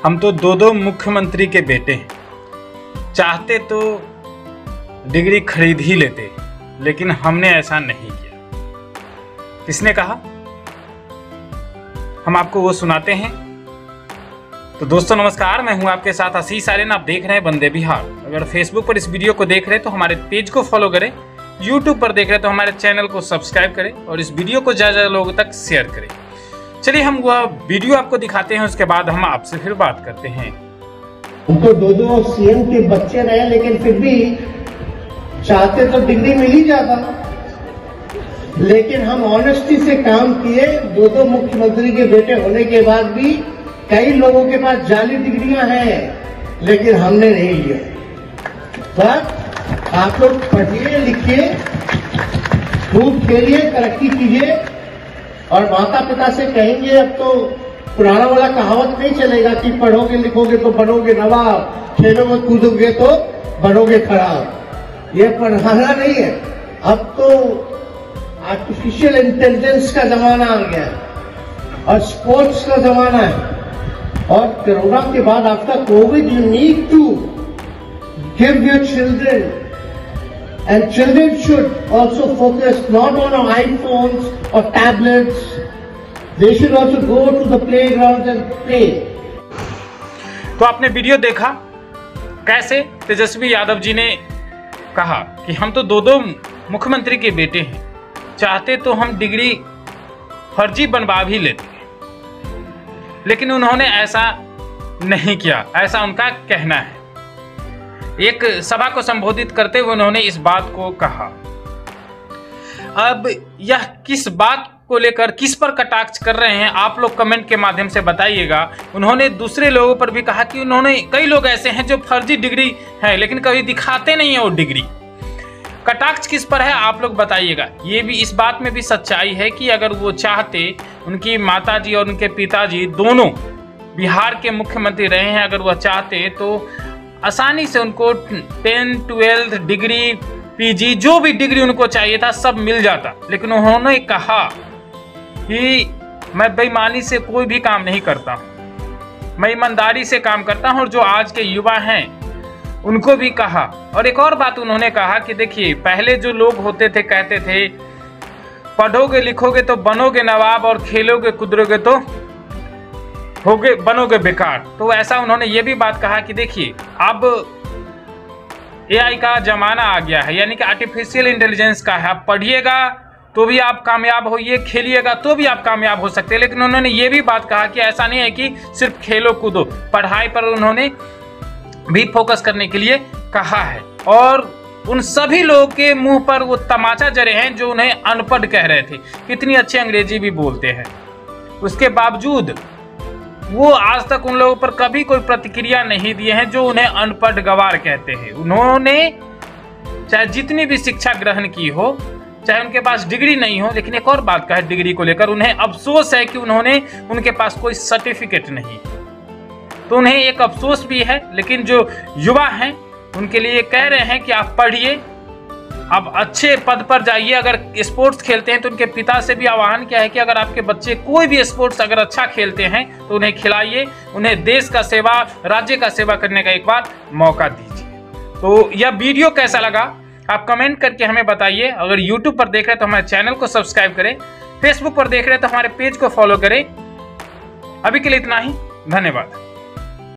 हम तो दो मुख्यमंत्री के बेटे हैं, चाहते तो डिग्री खरीद ही लेते, लेकिन हमने ऐसा नहीं किया। किसने कहा? हम आपको वो सुनाते हैं। तो दोस्तों नमस्कार, मैं हूं आपके साथ आशीष आर्यन। आप देख रहे हैं वंदे बिहार। अगर फेसबुक पर इस वीडियो को देख रहे हैं तो हमारे पेज को फॉलो करें, यूट्यूब पर देख रहे हैं तो हमारे चैनल को सब्सक्राइब करें और इस वीडियो को ज़्यादा लोगों तक शेयर करें। चलिए हम वह वीडियो आपको दिखाते हैं, उसके बाद हम आपसे फिर बात करते हैं। तो दो सीएम के बच्चे रहे, लेकिन फिर भी चाहते तो डिग्री मिल ही जाता, लेकिन हम ऑनेस्टी से काम किए। दो मुख्यमंत्री के बेटे होने के बाद भी कई लोगों के पास जाली डिग्रियां हैं, लेकिन हमने नहीं लिया। पर आप लोग पढ़िए, लिखिए, खूब खेलिए, तरक्की कीजिए और माता पिता से कहेंगे। अब तो पुराना वाला कहावत नहीं चलेगा कि पढ़ोगे लिखोगे तो बनोगे नवाब, खेलोगे कूदोगे तो बनोगे खराब। ये पढ़ाना नहीं है। अब तो आर्टिफिशियल इंटेलिजेंस का जमाना आ गया है और स्पोर्ट्स का जमाना है। और कोरोना के बाद after covid you need to give your children, and children should also focus not on iPhones or tablets. They should also go to the playgrounds and play. तो आपने वीडियो देखा कैसे तेजस्वी यादव जी ने कहा कि हम तो दो मुख्यमंत्री के बेटे हैं, चाहते तो हम डिग्री फर्जी बनवा भी लेते, लेकिन उन्होंने ऐसा नहीं किया, ऐसा उनका कहना है। एक सभा को संबोधित करते हुए उन्होंने इस बात को कहा। अब यह किस बात को लेकर, किस पर कटाक्ष कर रहे हैं, आप लोग कमेंट के माध्यम से बताइएगा। उन्होंने दूसरे लोगों पर भी कहा कि उन्होंने कई लोग ऐसे हैं जो फर्जी डिग्री है लेकिन कभी दिखाते नहीं है वो डिग्री। कटाक्ष किस पर है आप लोग बताइएगा। ये भी, इस बात में भी सच्चाई है कि अगर वो चाहते, उनकी माताजी और उनके पिताजी दोनों बिहार के मुख्यमंत्री रहे हैं, अगर वह चाहते तो आसानी से उनको 10, 12 डिग्री, पीजी, जो भी डिग्री उनको चाहिए था सब मिल जाता। लेकिन उन्होंने कहा कि मैं बेईमानी से कोई भी काम नहीं करता हूँ, मैं ईमानदारी से काम करता हूँ। और जो आज के युवा हैं उनको भी कहा। और एक और बात उन्होंने कहा कि देखिए, पहले जो लोग होते थे कहते थे पढ़ोगे लिखोगे तो बनोगे नवाब और खेलोगे कूदोगे तो बनोगे बेकार। तो ऐसा उन्होंने ये भी बात कहा कि देखिए अब एआई का जमाना आ गया है, यानी कि आर्टिफिशियल इंटेलिजेंस का है। आप पढ़िएगा तो भी आप कामयाब होइए, खेलिएगा तो भी आप कामयाब हो सकते हैं। लेकिन उन्होंने ये भी बात कहा कि ऐसा नहीं है कि सिर्फ खेलो कूदो, पढ़ाई पर उन्होंने भी फोकस करने के लिए कहा है। और उन सभी लोगों के मुंह पर वो तमाचा जरे हैं जो उन्हें अनपढ़ कह रहे थे। कितनी अच्छी अंग्रेजी भी बोलते हैं, उसके बावजूद वो आज तक उन लोगों पर कभी कोई प्रतिक्रिया नहीं दिए हैं जो उन्हें अनपढ़ गवार कहते हैं। उन्होंने चाहे जितनी भी शिक्षा ग्रहण की हो, चाहे उनके पास डिग्री नहीं हो, लेकिन एक और बात का है, डिग्री को लेकर उन्हें अफसोस है कि उनके पास कोई सर्टिफिकेट नहीं, तो उन्हें एक अफसोस भी है। लेकिन जो युवा हैं उनके लिए कह रहे हैं कि आप पढ़िए, आप अच्छे पद पर जाइए। अगर स्पोर्ट्स खेलते हैं तो उनके पिता से भी आह्वान किया है कि अगर आपके बच्चे कोई भी स्पोर्ट्स अगर अच्छा खेलते हैं तो उन्हें खिलाइए, उन्हें देश का सेवा, राज्य का सेवा करने का एक बार मौका दीजिए। तो यह वीडियो कैसा लगा आप कमेंट करके हमें बताइए। अगर यूट्यूब पर देख रहे हैं तो हमारे चैनल को सब्सक्राइब करें, फेसबुक पर देख रहे हैं तो हमारे पेज को फॉलो करें। अभी के लिए इतना ही, धन्यवाद।